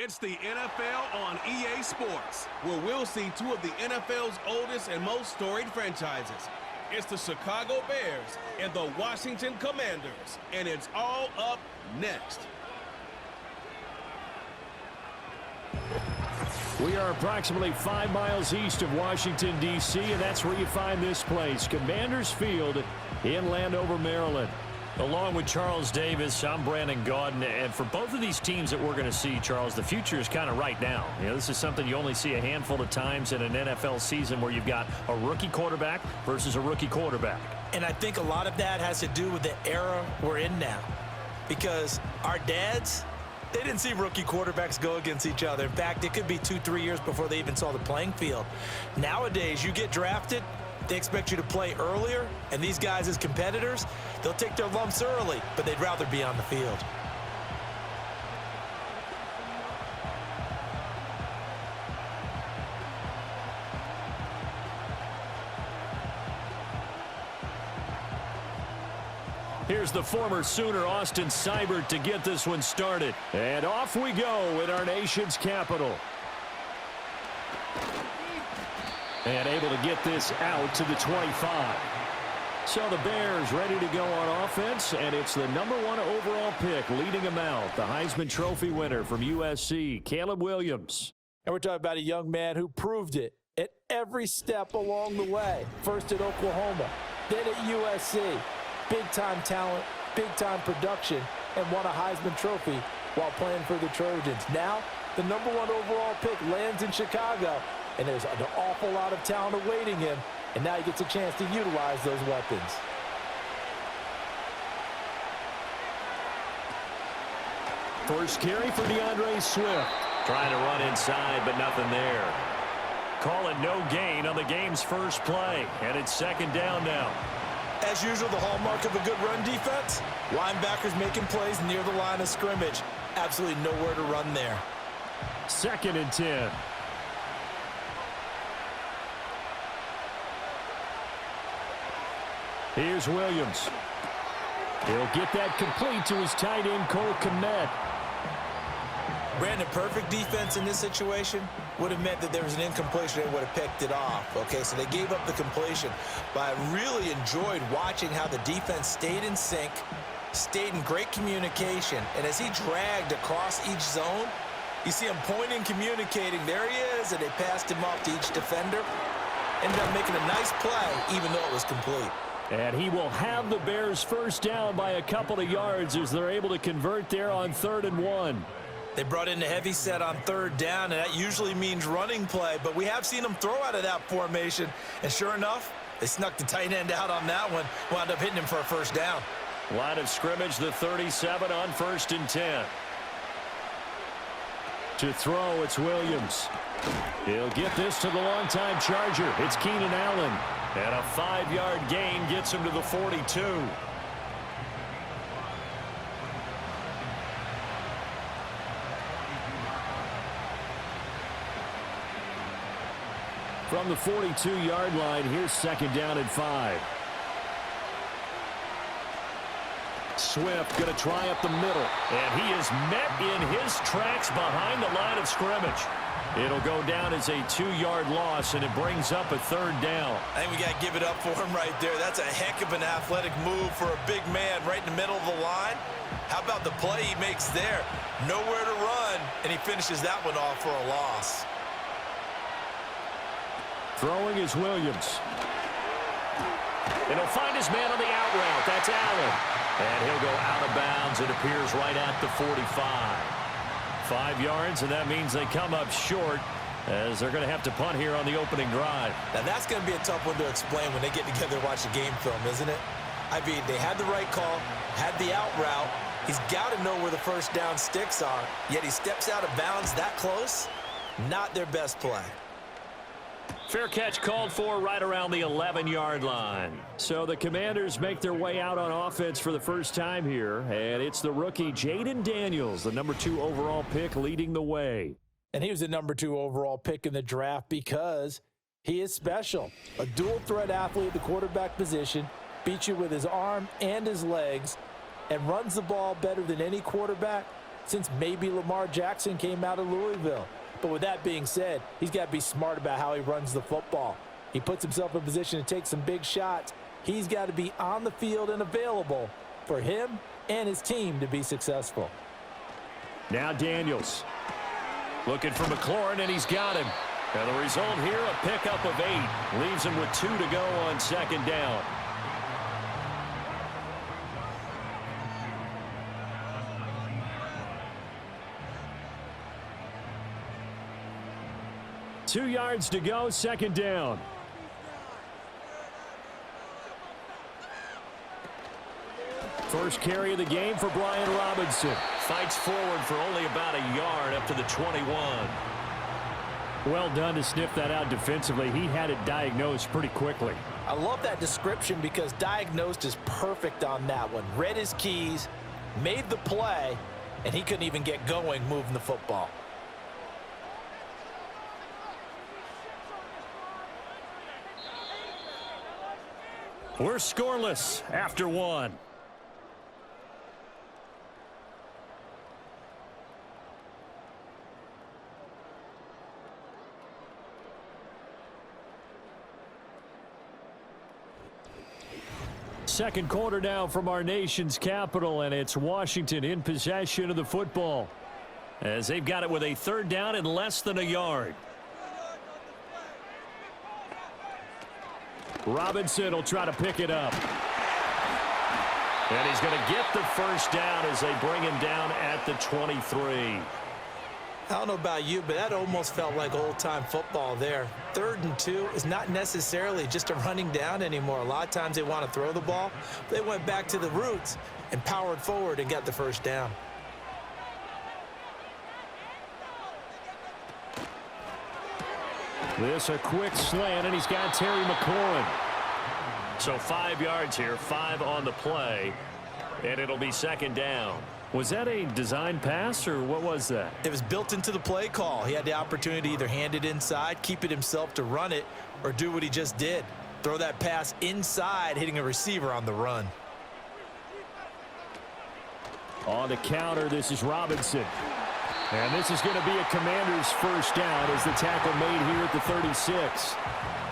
It's the NFL on EA Sports, where we'll see two of the NFL's oldest and most storied franchises. It's the Chicago Bears and the Washington Commanders, and it's all up next. We are approximately 5 miles east of Washington, D.C., and that's where you find this place, Commanders Field in Landover, Maryland. Along with Charles Davis, I'm Brandon Gaudin, and for both of these teams that we're going to see, Charles, the future is kind of right now. You know, this is something you only see a handful of times in an NFL season where you've got a rookie quarterback versus a rookie quarterback. And I think a lot of that has to do with the era we're in now, because our dads, they didn't see rookie quarterbacks go against each other. In fact, it could be 2-3 years before they even saw the playing field. Nowadays, you get drafted, they expect you to play earlier, and these guys as competitors, they'll take their lumps early, but they'd rather be on the field. Here's the former Sooner, Austin Seibert, to get this one started. And off we go in our nation's capital. And able to get this out to the 25. So the Bears ready to go on offense, and it's the #1 overall pick leading them out, the Heisman Trophy winner from USC, Caleb Williams. And we're talking about a young man who proved it at every step along the way. First at Oklahoma, then at USC. Big-time talent, big-time production, and won a Heisman Trophy while playing for the Trojans. Now, the #1 overall pick lands in Chicago, and there's an awful lot of talent awaiting him, and now he gets a chance to utilize those weapons. First carry for DeAndre Swift. Trying to run inside, but nothing there. Call it no gain on the game's first play, and it's second down now. As usual, the hallmark of a good run defense, linebackers making plays near the line of scrimmage. Absolutely nowhere to run there. 2nd and 10. Here's Williams. He'll get that complete to his tight end, Cole Kmet. Brandon, perfect defense in this situation would have meant that there was an incompletion and would have picked it off. Okay, so they gave up the completion. But I really enjoyed watching how the defense stayed in sync, stayed in great communication. And as he dragged across each zone, you see him pointing, communicating. There he is, and they passed him off to each defender. Ended up making a nice play, even though it was complete. And he will have the Bears first down by a couple of yards as they're able to convert there on 3rd and 1. They brought in the heavy set on 3rd down, and that usually means running play. But we have seen them throw out of that formation. And sure enough, they snuck the tight end out on that one. Wound up hitting him for a first down. Line of scrimmage, the 37 on 1st and 10. To throw, it's Williams. He'll get this to the longtime Charger. It's Keenan Allen. And a 5-yard gain gets him to the 42. From the 42-yard line, here's 2nd down and 5. Swift going to try up the middle. And he is met in his tracks behind the line of scrimmage. It'll go down as a 2-yard loss, and it brings up a 3rd down. I think we got to give it up for him right there. That's a heck of an athletic move for a big man right in the middle of the line. How about the play he makes there? Nowhere to run, and he finishes that one off for a loss. Throwing is Williams. And he'll find his man on the out route. That's Allen. And he'll go out of bounds. It appears right at the 45. 5 yards, and that means they come up short as they're going to have to punt here on the opening drive. Now, that's going to be a tough one to explain when they get together and watch the game film, isn't it? I mean, they had the right call, had the out route. He's got to know where the first down sticks are, yet he steps out of bounds that close. Not their best play. Fair catch called for right around the 11-yard line. So the Commanders make their way out on offense for the first time here, and it's the rookie Jaden Daniels, the #2 overall pick, leading the way. And he was the #2 overall pick in the draft because he is special. A dual-threat athlete at the quarterback position, beats you with his arm and his legs, and runs the ball better than any quarterback. since maybe Lamar Jackson came out of Louisville. But with that being said, he's got to be smart about how he runs the football. He puts himself in position to take some big shots. He's got to be on the field and available for him and his team to be successful. Now Daniels. Looking for McLaurin, and he's got him. And the result here, a pickup of 8. Leaves him with 2 to go on second down. Two yards to go, second down. First carry of the game for Brian Robinson. Fights forward for only about a yard up to the 21. Well done to sniff that out defensively. He had it diagnosed pretty quickly. I love that description because diagnosed is perfect on that one. Read his keys, made the play, and he couldn't even get going moving the football. We're scoreless after 1. Second quarter now from our nation's capital, and it's Washington in possession of the football as they've got it with a third down and less than a yard. Robinson will try to pick it up. And he's going to get the first down as they bring him down at the 23. I don't know about you, but that almost felt like old-time football there. 3rd and 2 is not necessarily just a running down anymore. A lot of times they want to throw the ball. They went back to the roots and powered forward and got the first down. This a quick slant, and he's got Terry McLaurin. So 5 yards here, 5 on the play, and it'll be second down. Was that a design pass, or what was that? It was built into the play call. He had the opportunity to either hand it inside, keep it himself to run it, or do what he just did. Throw that pass inside, hitting a receiver on the run. On the counter, this is Robinson. And this is going to be a Commander's first down as the tackle made here at the 36.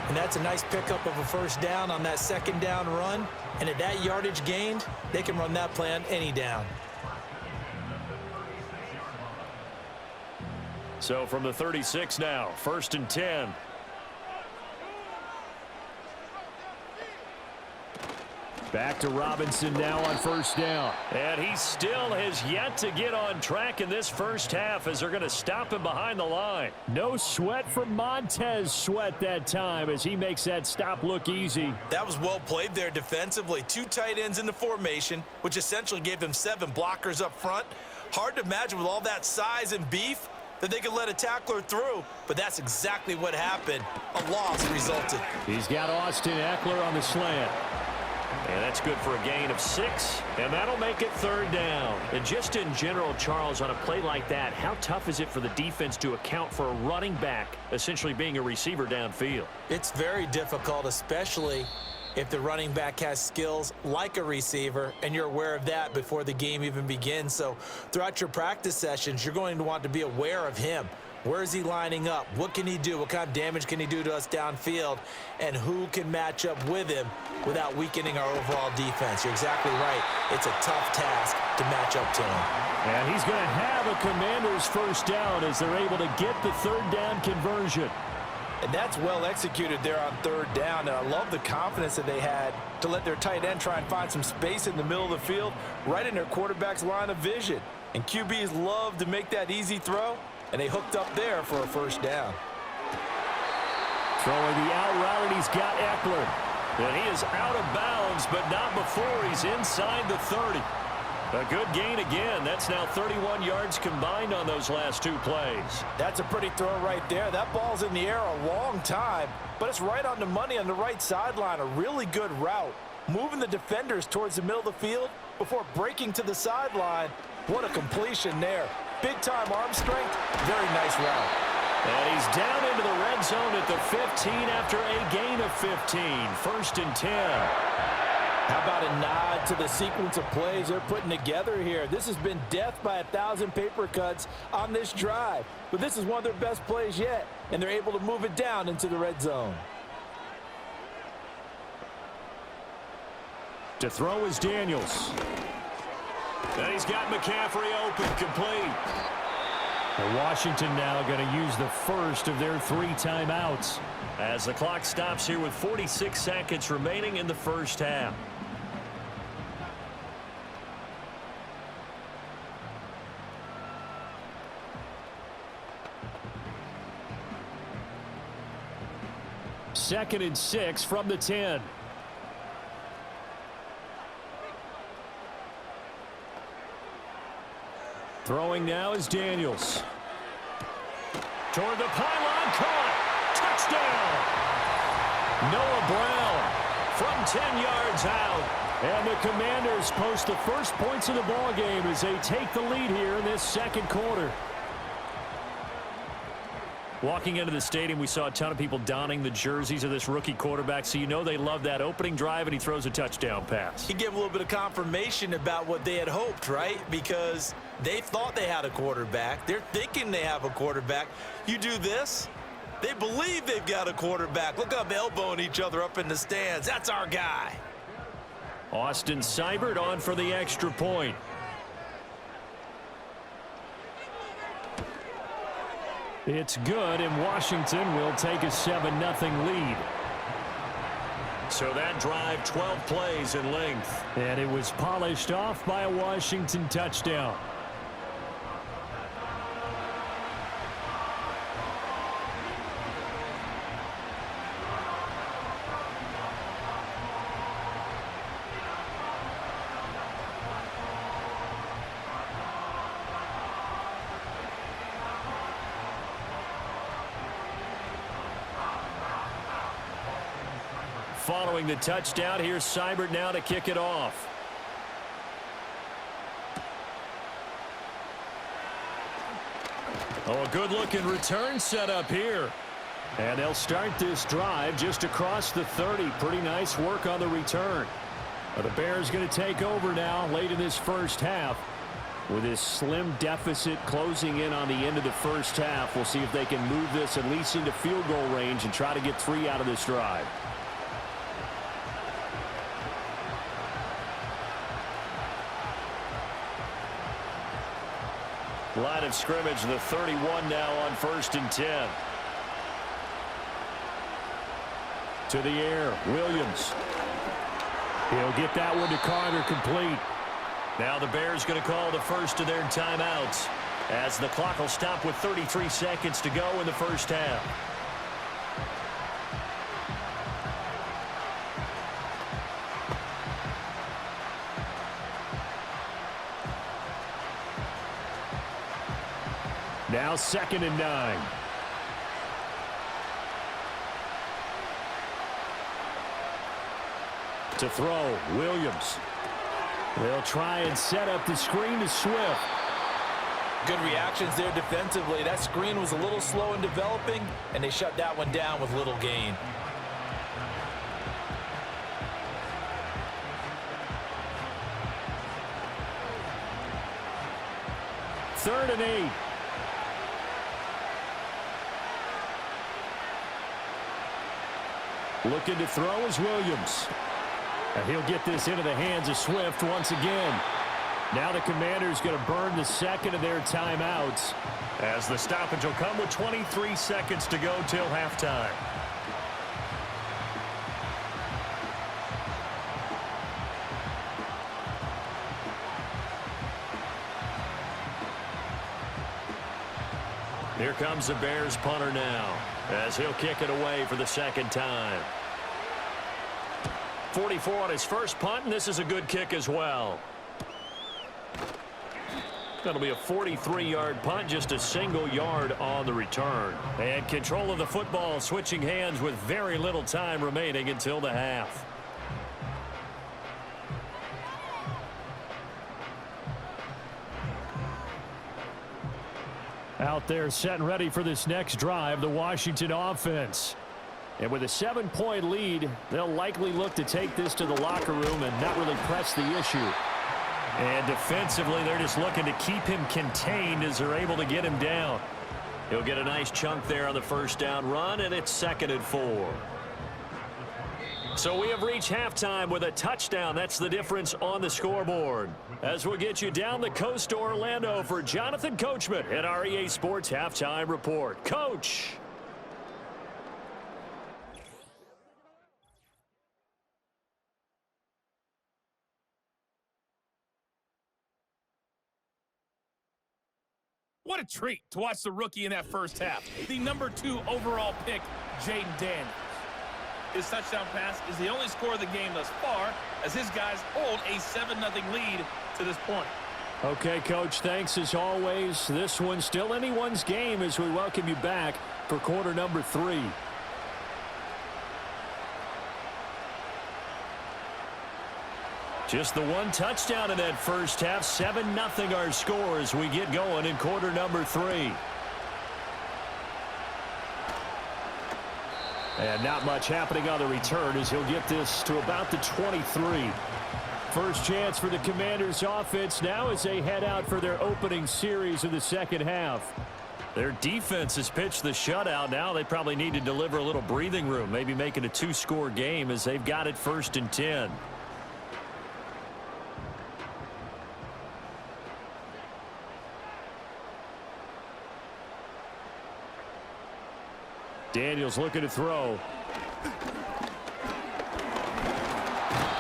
And that's a nice pickup of a first down on that second down run. And at that yardage gained, they can run that play on any down. So from the 36 now, 1st and 10. Back to Robinson now on first down. And he still has yet to get on track in this first half as they're going to stop him behind the line. No sweat from Montez Sweat that time as he makes that stop look easy. That was well played there defensively. 2 tight ends in the formation, which essentially gave them 7 blockers up front. Hard to imagine with all that size and beef that they could let a tackler through, but that's exactly what happened. A loss resulted. He's got Austin Eckler on the slant. And that's good for a gain of 6, and that'll make it third down. And just in general, Charles, on a play like that, how tough is it for the defense to account for a running back essentially being a receiver downfield? It's very difficult, especially if the running back has skills like a receiver, and you're aware of that before the game even begins. So throughout your practice sessions, you're going to want to be aware of him. Where is he lining up? What can he do? What kind of damage can he do to us downfield? And who can match up with him without weakening our overall defense? You're exactly right. It's a tough task to match up to him. And he's going to have a Commander's first down as they're able to get the third down conversion. And that's well executed there on third down. And I love the confidence that they had to let their tight end try and find some space in the middle of the field, right in their quarterback's line of vision. And QBs love to make that easy throw. And they hooked up there for a first down. Throwing the out route, and he's got Eckler. And he is out of bounds, but not before he's inside the 30. A good gain again. That's now 31 yards combined on those last 2 plays. That's a pretty throw right there. That ball's in the air a long time, but it's right on the money on the right sideline. A really good route. Moving the defenders towards the middle of the field before breaking to the sideline. What a completion there. Big-time arm strength. Very nice route. And he's down into the red zone at the 15 after a gain of 15. 1st and 10. How about a nod to the sequence of plays they're putting together here? This has been death by 1,000 paper cuts on this drive. But this is one of their best plays yet, and they're able to move it down into the red zone. To throw is Daniels. And he's got McCaffrey open, complete. And Washington now going to use the first of their 3 timeouts. As the clock stops here with 46 seconds remaining in the first half. Second and 6 from the 10. Throwing now is Daniels. Toward the pylon, caught. Touchdown. Noah Brown From 10 yards out. and the Commanders post the first points of the ball game as they take the lead here in this second quarter. Walking into the stadium, we saw a ton of people donning the jerseys of this rookie quarterback, so you know they love that opening drive, and he throws a touchdown pass. He gave a little bit of confirmation about what they had hoped, right? Because they thought they had a quarterback. They're thinking they have a quarterback. You do this, they believe they've got a quarterback. Look up, elbowing each other up in the stands. That's our guy. Austin Seibert on for the extra point. It's good, and Washington will take a 7-0 lead. So that drive, 12 plays in length. And it was polished off by a Washington touchdown. Following the touchdown, here's Seibert now to kick it off. Oh, a good-looking return set up here. And they'll start this drive just across the 30. Pretty nice work on the return. The Bears going to take over now late in this first half. With this slim deficit closing in on the end of the first half, we'll see if they can move this at least into field goal range and try to get 3 out of this drive. Line of scrimmage, the 31 now on 1st and 10. To the air, Williams. He'll get that one to Carter, complete. Now the Bears going to call the first of their timeouts as the clock will stop with 33 seconds to go in the first half. Now 2nd and 9. To throw, Williams. They'll try and set up the screen to Swift. Good reactions there defensively. That screen was a little slow in developing, and they shut that one down with little gain. Third and 8. Looking to throw is Williams. And he'll get this into the hands of Swift once again. Now the Commanders going to burn the second of their timeouts, as the stoppage will come with 23 seconds to go till halftime. Here comes the Bears punter now, as he'll kick it away for the second time. 44 on his first punt, and this is a good kick as well. That'll be a 43-yard punt, just a single yard on the return. And control of the football switching hands with very little time remaining until the half. out there set and ready for this next drive, the Washington offense. And with a 7-point lead, they'll likely look to take this to the locker room and not really press the issue. And defensively, they're just looking to keep him contained as they're able to get him down. He'll get a nice chunk there on the first down run, and it's 2nd and 4. So we have reached halftime with a touchdown. That's the difference on the scoreboard. As we'll get you down the coast to Orlando for Jonathan Coachman at our EA Sports Halftime Report. Coach. What a treat to watch the rookie in that first half. The #2 overall pick, Jaden Daniels. His touchdown pass is the only score of the game thus far, as his guys hold a 7-0 lead to this point. Okay, Coach, thanks as always. This one's still anyone's game as we welcome you back for quarter number 3. Just the one touchdown in that first half. 7-0 our score as we get going in quarter number 3. And not much happening on the return as he'll get this to about the 23. First chance for the Commanders offense now as they head out for their opening series of the second half. Their defense has pitched the shutout. Now they probably need to deliver a little breathing room, maybe make it a 2-score game as they've got it 1st and 10. Daniels looking to throw.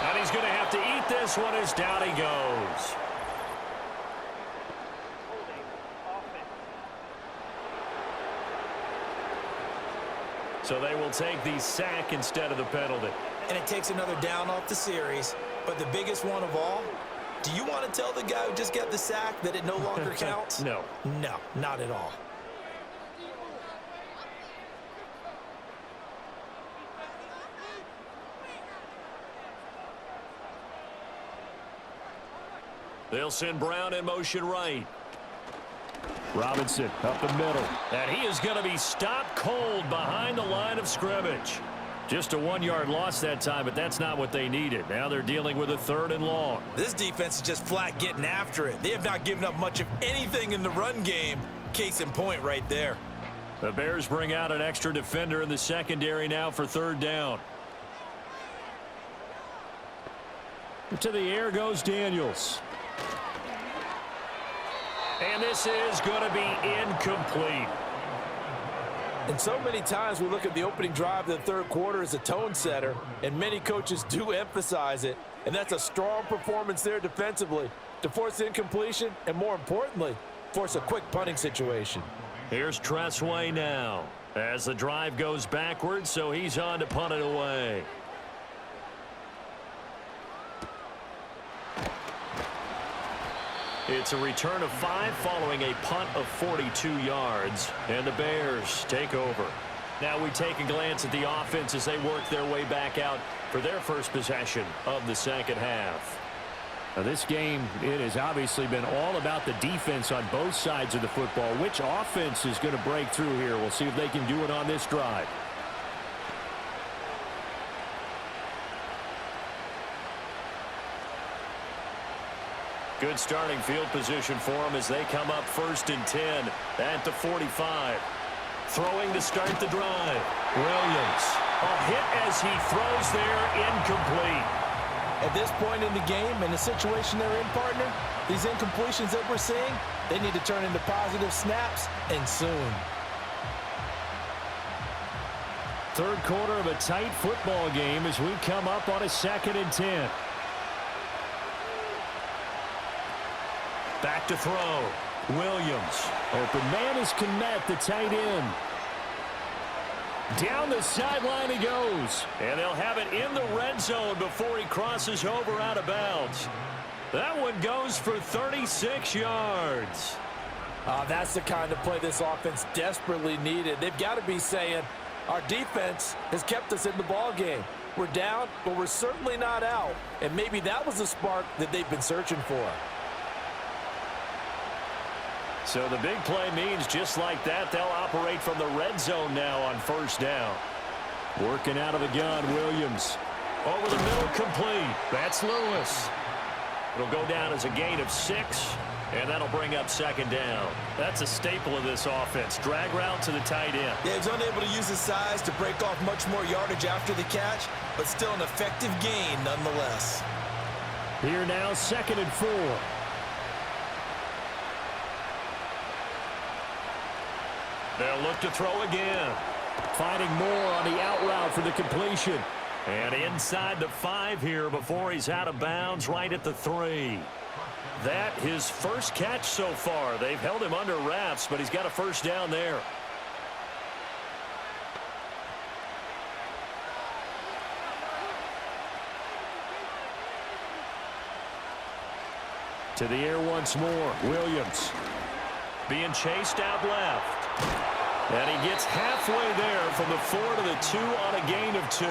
And he's going to have to eat this one as down he goes. So they will take the sack instead of the penalty. And it takes another down off the series. But the biggest one of all, do you want to tell the guy who just got the sack that it no longer counts? No. No, not at all. They'll send Brown in motion right. Robinson up the middle. And he is going to be stopped cold behind the line of scrimmage. Just a 1-yard loss that time, but that's not what they needed. Now they're dealing with a 3rd and long. This defense is just flat getting after it. They have not given up much of anything in the run game. Case in point right there. The Bears bring out an extra defender in the secondary now for 3rd down. To the air goes Daniels. And this is going to be incomplete. And so many times we look at the opening drive of the third quarter as a tone setter, and many coaches do emphasize it. And that's a strong performance there defensively to force incompletion and, more importantly, force a quick punting situation. Here's Tressway now as the drive goes backwards, so he's on to punt it away. It's a return of 5 following a punt of 42 yards, and the Bears take over. Now we take a glance at the offense as they work their way back out for their first possession of the second half. Now this game, it has obviously been all about the defense on both sides of the football. Which offense is going to break through here? We'll see if they can do it on this drive. Good starting field position for them as they come up 1st and 10 at the 45. Throwing to start the drive. Williams. A hit as he throws there, incomplete. At this point in the game and the situation they're in, partner, these incompletions that we're seeing, they need to turn into positive snaps, and soon. Third quarter of a tight football game as we come up on a 2nd and 10. Back to throw. Williams. Open man is Kmet, the tight end. Down the sideline he goes. And they'll have it in the red zone before he crosses over out of bounds. That one goes for 36 yards. That's the kind of play this offense desperately needed. They've got to be saying, our defense has kept us in the ball game. We're down, but we're certainly not out. And maybe that was the spark that they've been searching for. So the big play means just like that, they'll operate from the red zone now on 1st down. Working out of the gun, Williams. Over the middle, complete. That's Lewis. It'll go down as a gain of 6, and that'll bring up second down. That's a staple of this offense. Drag route to the tight end. Yeah, he's unable to use his size to break off much more yardage after the catch, but still an effective gain nonetheless. Here now, 2nd and 4. They'll look to throw again. Finding more on the out route for the completion. And inside the 5 here before he's out of bounds right at the 3. That his first catch so far. They've held him under wraps, but he's got a first down there. To the air once more. Williams being chased out left. And he gets halfway there from the 4 to the 2 on a gain of 2.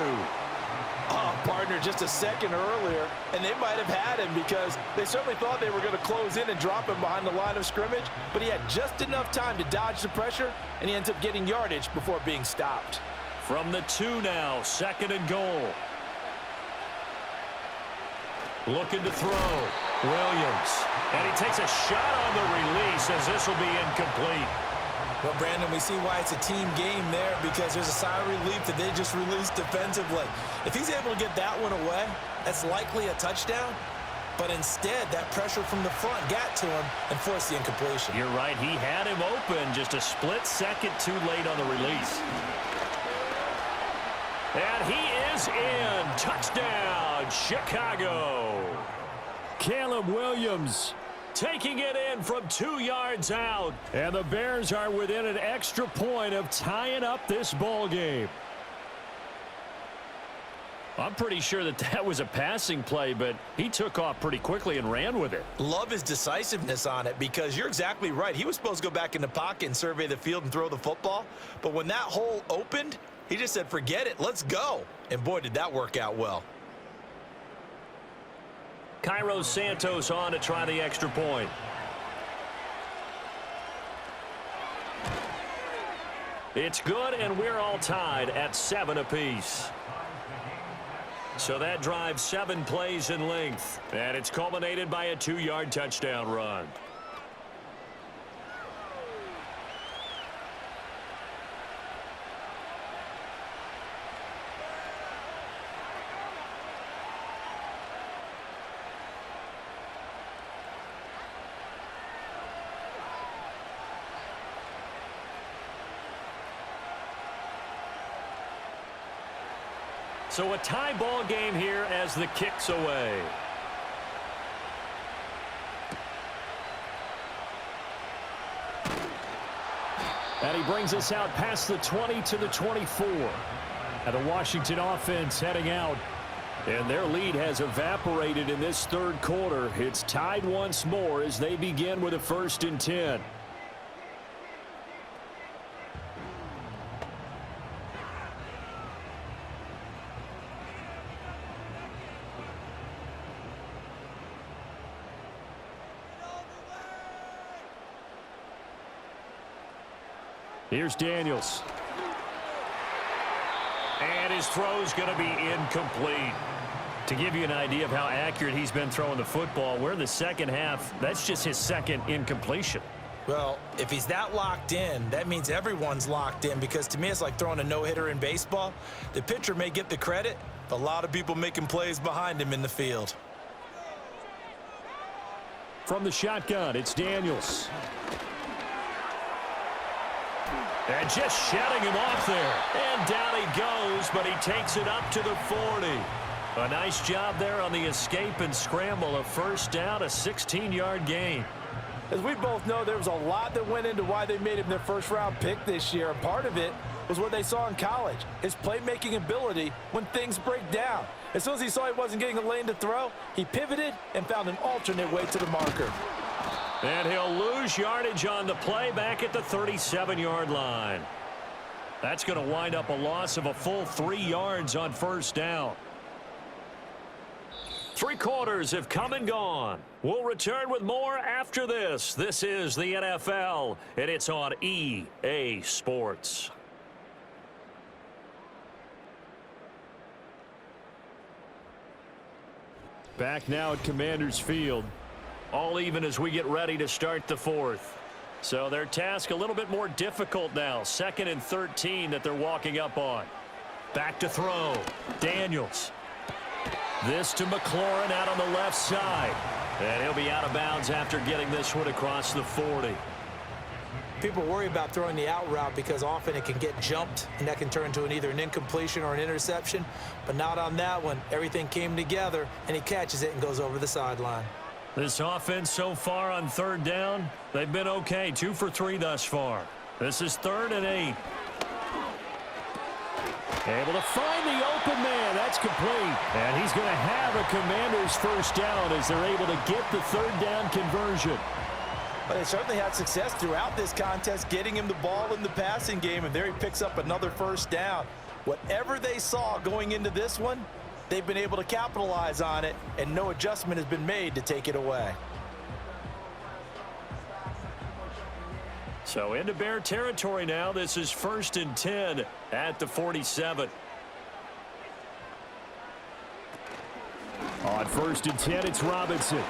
Oh, partner, just a second earlier, and they might have had him because they certainly thought they were going to close in and drop him behind the line of scrimmage, but he had just enough time to dodge the pressure, and he ends up getting yardage before being stopped. From the 2 now, 2nd and goal. Looking to throw. Williams. And he takes a shot on the release as this will be incomplete. Well, Brandon, we see why it's a team game there because there's a sigh of relief that they just released defensively. If he's able to get that one away, that's likely a touchdown. But instead, that pressure from the front got to him and forced the incompletion. You're right. He had him open just a split second too late on the release. And he is in. Touchdown, Chicago. Caleb Williams taking it in from 2 yards out. And the Bears are within an extra point of tying up this ball game. I'm pretty sure that was a passing play, but he took off pretty quickly and ran with it. Love his decisiveness on it because you're exactly right. He was supposed to go back in the pocket and survey the field and throw the football. But when that hole opened, he just said, forget it, let's go. And boy, did that work out well. Cairo Santos on to try the extra point. It's good, and we're all tied at 7 apiece. So that drives 7 plays in length, and it's culminated by a 2-yard touchdown run. So a tie ball game here as the kick's away. And he brings us out past the 20 to the 24. And the Washington offense heading out. And their lead has evaporated in this third quarter. It's tied once more as they begin with a 1st and 10. Here's Daniels. And his throw's going to be incomplete. To give you an idea of how accurate he's been throwing the football, we're in the second half. That's just his 2nd incompletion. Well, if he's that locked in, that means everyone's locked in because to me it's like throwing a no-hitter in baseball. The pitcher may get the credit, but a lot of people making plays behind him in the field. From the shotgun, it's Daniels. And just shutting him off there. And down he goes, but he takes it up to the 40. A nice job there on the escape and scramble. A first down, a 16-yard gain. As we both know, there was a lot that went into why they made him their first-round pick this year. And part of it was what they saw in college, his playmaking ability when things break down. As soon as he saw he wasn't getting a lane to throw, he pivoted and found an alternate way to the marker. And he'll lose yardage on the play back at the 37-yard line. That's going to wind up a loss of a full 3 yards on first down. 3 quarters have come and gone. We'll return with more after this. This is the NFL, and it's on EA Sports. Back now at Commanders Field. All even as we get ready to start the fourth. So their task a little bit more difficult now. 2nd and 13 that they're walking up on. Back to throw. Daniels. This to McLaurin out on the left side. And he'll be out of bounds after getting this one across the 40. People worry about throwing the out route because often it can get jumped, and that can turn into either an incompletion or an interception. But not on that one. Everything came together, and he catches it and goes over the sideline. This offense so far on 3rd down, they've been okay. 2 for 3 thus far. This is 3rd and 8. Able to find the open man. That's complete. And he's going to have a Commanders first down as they're able to get the 3rd down conversion. But they certainly had success throughout this contest getting him the ball in the passing game, and there he picks up another first down. Whatever they saw going into this one, they've been able to capitalize on it, and no adjustment has been made to take it away. So into Bear territory now. This is 1st and 10 at the 47. On 1st and 10, it's Robinson.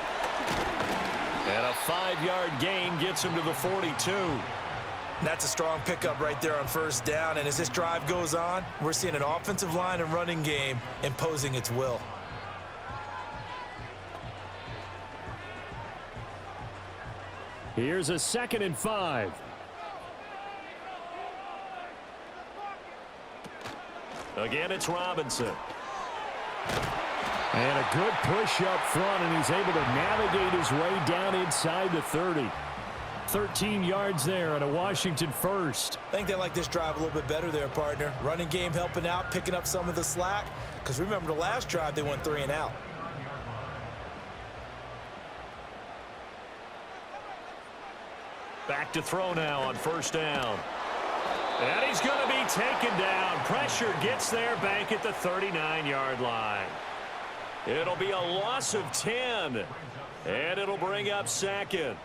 And a 5-yard gain gets him to the 42. That's a strong pickup right there on first down, and as this drive goes on, we're seeing an offensive line and running game imposing its will. Here's a 2nd and 5. Again, it's Robinson. And a good push up front, and he's able to navigate his way down inside the 30. 13 yards there on a Washington first. I think they like this drive a little bit better there, partner. Running game helping out, picking up some of the slack. Because remember the last drive, they went 3 and out. Back to throw now on first down. And he's going to be taken down. Pressure gets there back at the 39-yard line. It'll be a loss of 10. And it'll bring up 2nd.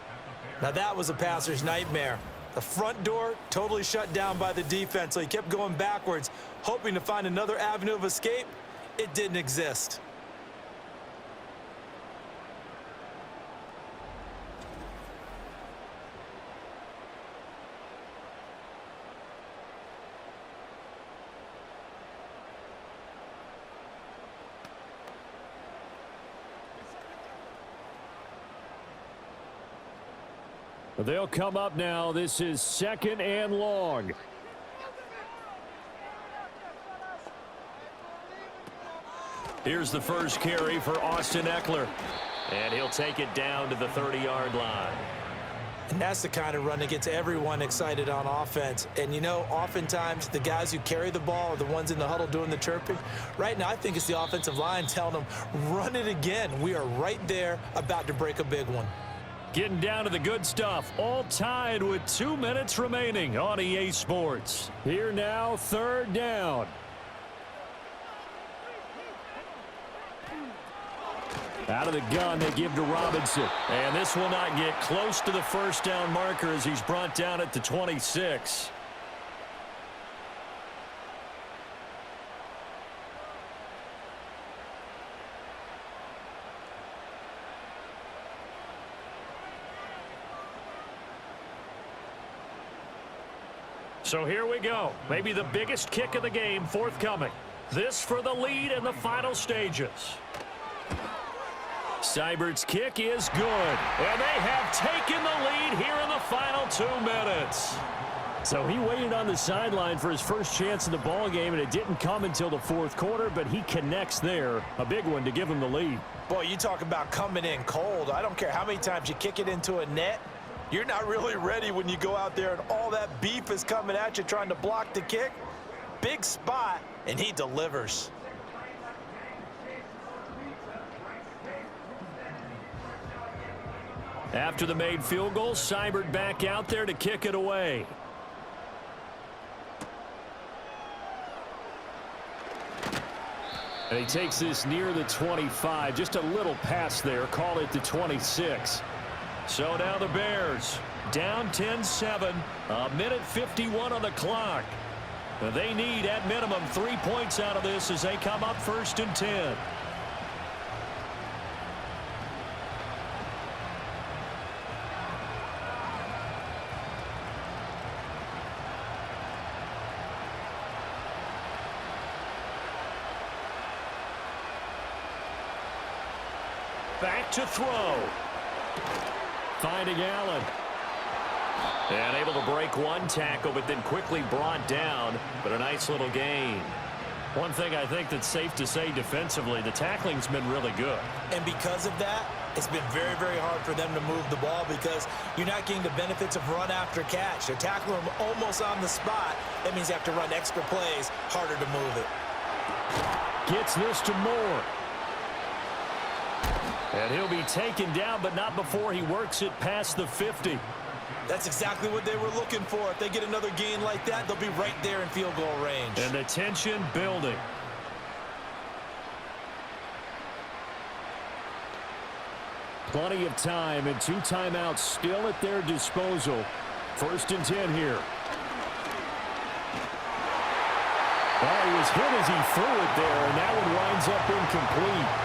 Now that was a passer's nightmare. The front door totally shut down by the defense, so he kept going backwards, hoping to find another avenue of escape. It didn't exist. They'll come up now. This is 2nd and long. Here's the first carry for Austin Eckler. And he'll take it down to the 30-yard line. And that's the kind of run that gets everyone excited on offense. And, you know, oftentimes the guys who carry the ball are the ones in the huddle doing the chirping. Right now, I think it's the offensive line telling them, run it again. We are right there about to break a big one. Getting down to the good stuff. All tied with 2 minutes remaining on EA Sports. Here now, 3rd down. Out of the gun, they give to Robinson. And this will not get close to the first down marker as he's brought down at the 26. So here we go. Maybe the biggest kick of the game forthcoming. This for the lead in the final stages. Seibert's kick is good. And they have taken the lead here in the final 2 minutes. So he waited on the sideline for his first chance in the ball game, and it didn't come until the 4th quarter, but he connects there. A big one to give him the lead. Boy, you talk about coming in cold. I don't care how many times you kick it into a net. You're not really ready when you go out there and all that beef is coming at you trying to block the kick. Big spot, and he delivers. After the made field goal, Seibert back out there to kick it away. And he takes this near the 25. Just a little pass there. Call it the 26. So now the Bears down 10-7. A minute 51 on the clock. They need at minimum 3 points out of this as they come up 1st and 10. Back to throw. Finding Allen. And able to break one tackle, but then quickly brought down. But a nice little gain. One thing I think that's safe to say defensively, the tackling's been really good. And because of that, it's been very, very hard for them to move the ball because you're not getting the benefits of run after catch. They're tackling them almost on the spot. That means you have to run extra plays, harder to move it. Gets this to Moore. And he'll be taken down, but not before he works it past the 50. That's exactly what they were looking for. If they get another gain like that, they'll be right there in field goal range. And the tension building. Plenty of time and 2 timeouts still at their disposal. 1st and 10 here. Oh, he was hit as he threw it there, and that one winds up incomplete.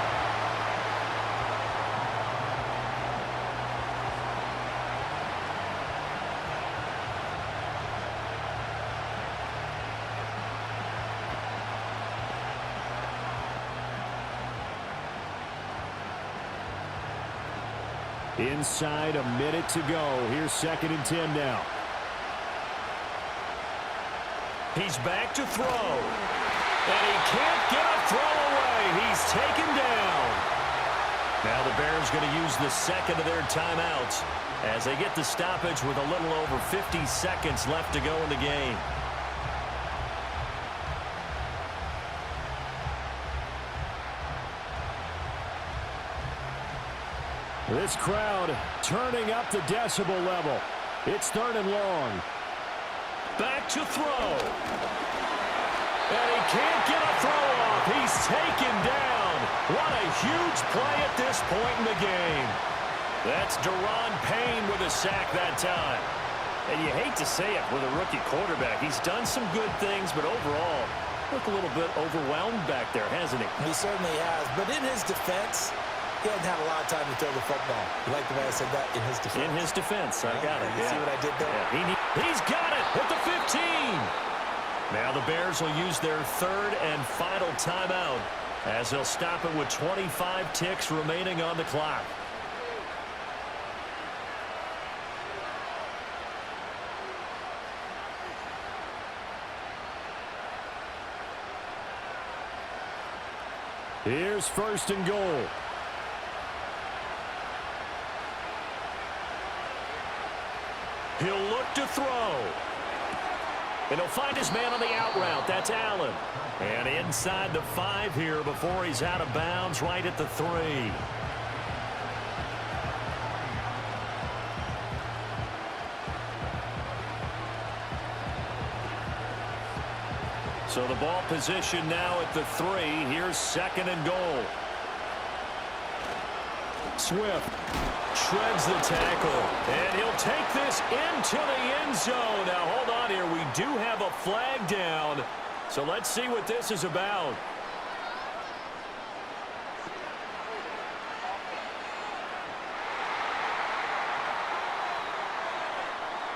Inside a minute to go. Here's 2nd and 10 now. He's back to throw. And he can't get a throw away. He's taken down. Now the Bears going to use the 2nd of their timeouts as they get the stoppage with a little over 50 seconds left to go in the game. This crowd turning up the decibel level. It's 3rd and long. Back to throw. And he can't get a throw off. He's taken down. What a huge play at this point in the game. That's Daron Payne with a sack that time. And you hate to say it with a rookie quarterback. He's done some good things, but overall, look a little bit overwhelmed back there, hasn't he? He certainly has. But in his defense, he hasn't had a lot of time to throw the football. You like the way I said that? In his defense. In his defense. I got it. You see what I did there? Yeah. He's got it at the 15. Now the Bears will use their 3rd and final timeout as they'll stop it with 25 ticks remaining on the clock. Here's 1st and goal. He'll look to throw. And he'll find his man on the out route. That's Allen. And inside the 5 here before he's out of bounds right at the 3. So the ball position now at the 3. Here's 2nd and goal. Swift shreds the tackle, and he'll take this into the end zone. Now, hold on here. We do have a flag down, so let's see what this is about.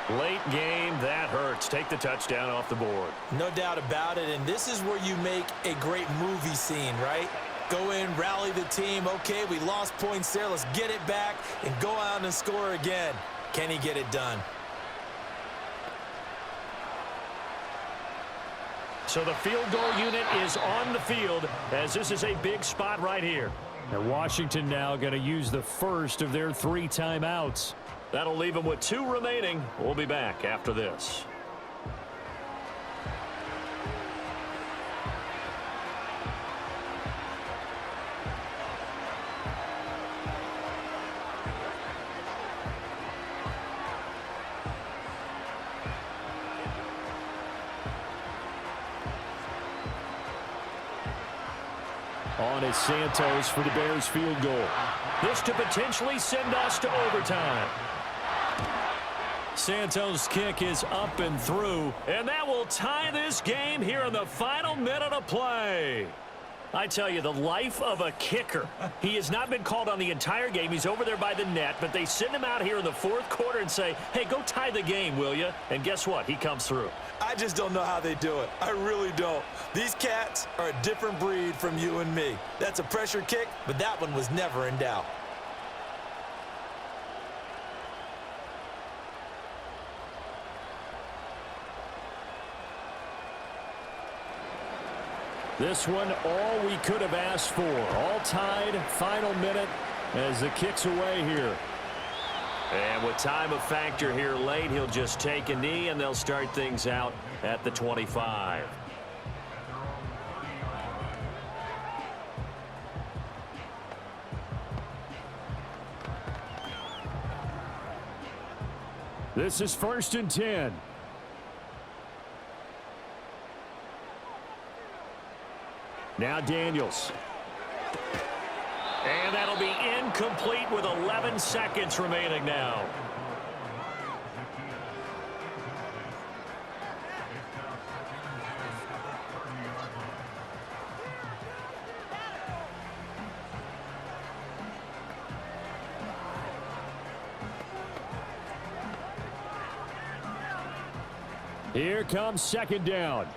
Late game, that hurts. Take the touchdown off the board. No doubt about it, and this is where you make a great movie scene, right? Go in, rally the team. Okay, we lost points there. Let's get it back and go out and score again. Can he get it done? So the field goal unit is on the field as this is a big spot right here. And Washington now going to use the 1st of their 3 timeouts. That'll leave them with 2 remaining. We'll be back after this. On is Santos for the Bears field goal. This to potentially send us to overtime. Santos' kick is up and through, and that will tie this game here in the final minute of play. I tell you, the life of a kicker. He has not been called on the entire game. He's over there by the net, but they send him out here in the 4th quarter and say, hey, go tie the game, will you? And guess what? He comes through. I just don't know how they do it. I really don't. These cats are a different breed from you and me. That's a pressure kick, but that one was never in doubt. This one, all we could have asked for. All tied, final minute as the kick's away here. And with time a factor here late, he'll just take a knee, and they'll start things out at the 25. This is 1st and 10. Now Daniels. And that'll be incomplete with 11 seconds remaining now. Here comes 2nd down.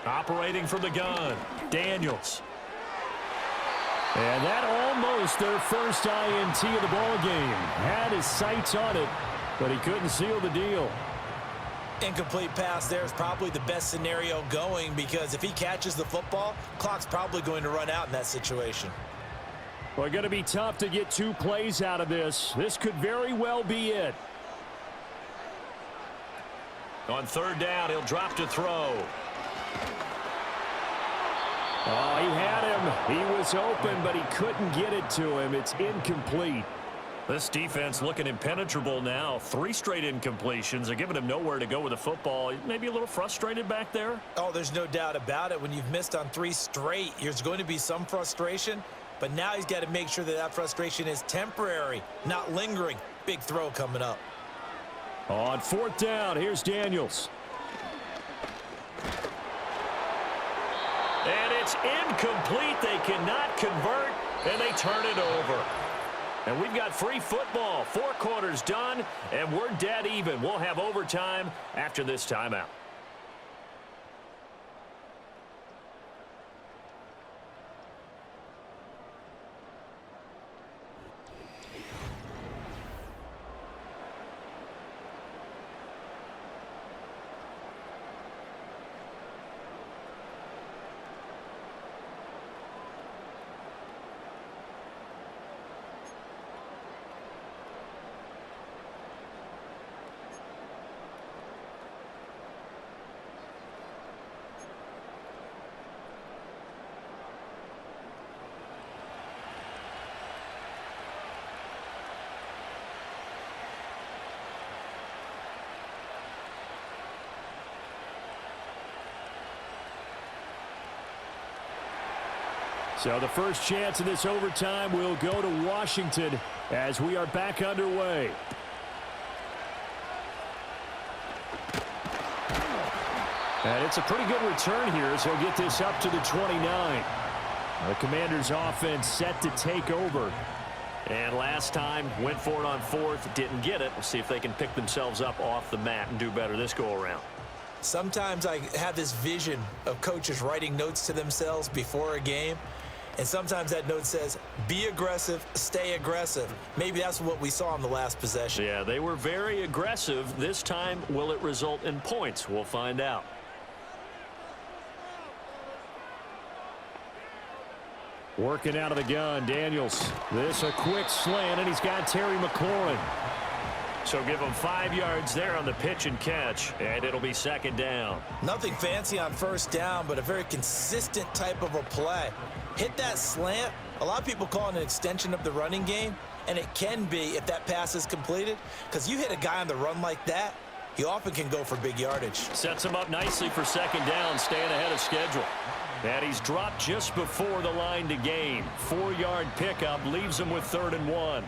Operating from the gun, Daniels. And that almost their first INT of the ball game. Had his sights on it, but he couldn't seal the deal. Incomplete pass there is probably the best scenario going, because if he catches the football, clock's probably going to run out in that situation. Well, going to be tough to get 2 plays out of this. This could very well be it. On 3rd down, he'll drop to throw. Oh, he had him. He was open, but he couldn't get it to him. It's incomplete. This defense looking impenetrable now. 3 straight incompletions. They're giving him nowhere to go with the football. Maybe a little frustrated back there. Oh, there's no doubt about it. When you've missed on 3 straight, there's going to be some frustration. But now he's got to make sure that that frustration is temporary, not lingering. Big throw coming up. On 4th down, here's Daniels. And it's incomplete. They cannot convert, and they turn it over. And we've got free football. 4 quarters done, and we're dead even. We'll have overtime after this timeout. So the first chance of this overtime will go to Washington as we are back underway. And it's a pretty good return here as he'll get this up to the 29. The Commanders' offense set to take over. And last time, went for it on 4th, didn't get it. We'll see if they can pick themselves up off the mat and do better this go-around. Sometimes I have this vision of coaches writing notes to themselves before a game. And sometimes that note says, be aggressive, stay aggressive. Maybe that's what we saw in the last possession. Yeah, they were very aggressive. This time, will it result in points? We'll find out. Working out of the gun, Daniels. This a quick slant, and he's got Terry McLaurin. So give him 5 yards there on the pitch and catch, and it'll be 2nd down. Nothing fancy on 1st down, but a very consistent type of a play. Hit that slant. A lot of people call it an extension of the running game, and it can be if that pass is completed, because you hit a guy on the run like that, he often can go for big yardage. Sets him up nicely for 2nd down, staying ahead of schedule. And he's dropped just before the line to gain. 4-yard pickup leaves him with 3rd and 1.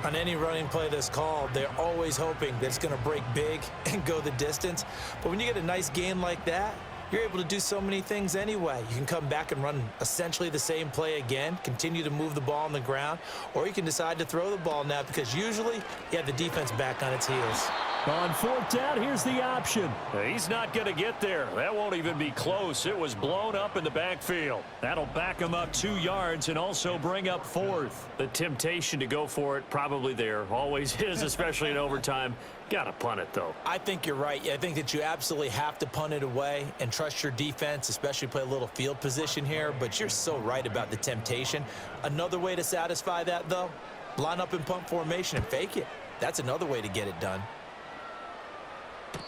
On any running play that's called, they're always hoping that it's going to break big and go the distance. But when you get a nice gain like that, you're able to do so many things anyway. You can come back and run essentially the same play again, continue to move the ball on the ground, or you can decide to throw the ball now because usually you have the defense back on its heels. On fourth down, here's the option. He's not going to get there. That won't even be close. It was blown up in the backfield. That'll back him up 2 yards and also bring up fourth. The temptation to go for it probably there. Always is, especially in overtime. Got to punt it, though. I think you're right. I think that you absolutely have to punt it away and trust your defense, especially play a little field position here. But you're so right about the temptation. Another way to satisfy that, though, line up in punt formation and fake it. That's another way to get it done.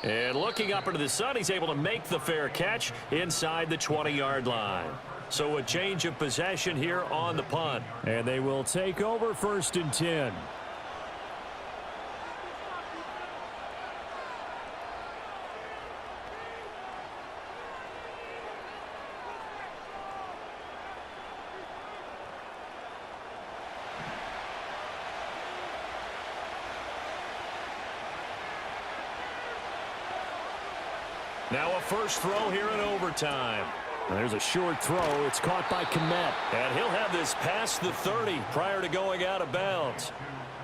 And looking up into the sun, he's able to make the fair catch inside the 20-yard line. So a change of possession here on the punt. And they will take over 1st and 10. Now a first throw here in overtime. And there's a short throw. It's caught by Kmet. And he'll have this past the 30 prior to going out of bounds.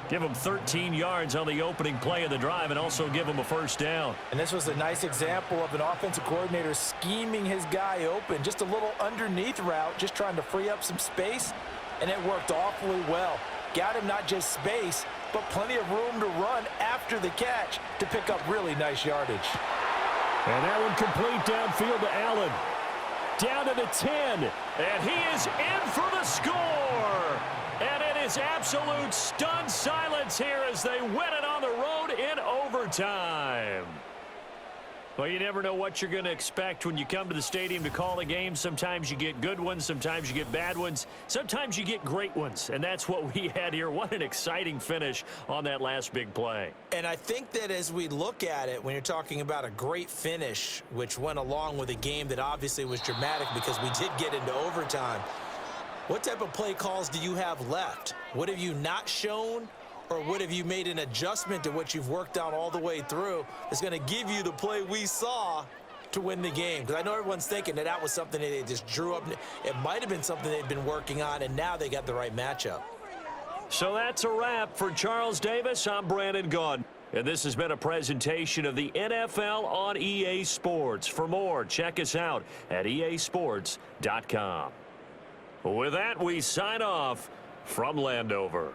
Give him 13 yards on the opening play of the drive and also give him a first down. And this was a nice example of an offensive coordinator scheming his guy open. Just a little underneath route, just trying to free up some space, and it worked awfully well. Got him not just space, but plenty of room to run after the catch to pick up really nice yardage. And that one complete downfield to Allen. Down to the 10. And he is in for the score. And it is absolute stunned silence here as they win it on the road in overtime. Well, you never know what you're going to expect when you come to the stadium to call a game. Sometimes you get good ones. Sometimes you get bad ones. Sometimes you get great ones. And that's what we had here. What an exciting finish on that last big play. And I think that as we look at it, when you're talking about a great finish, which went along with a game that obviously was dramatic because we did get into overtime, what type of play calls do you have left? What have you not shown? Or what have you made an adjustment to what you've worked on all the way through that's going to give you the play we saw to win the game? Because I know everyone's thinking that that was something that they just drew up. It might have been something they've been working on, and now they got the right matchup. So that's a wrap for Charles Davis. I'm Brandon Gaudin. And this has been a presentation of the NFL on EA Sports. For more, check us out at easports.com. With that, we sign off from Landover.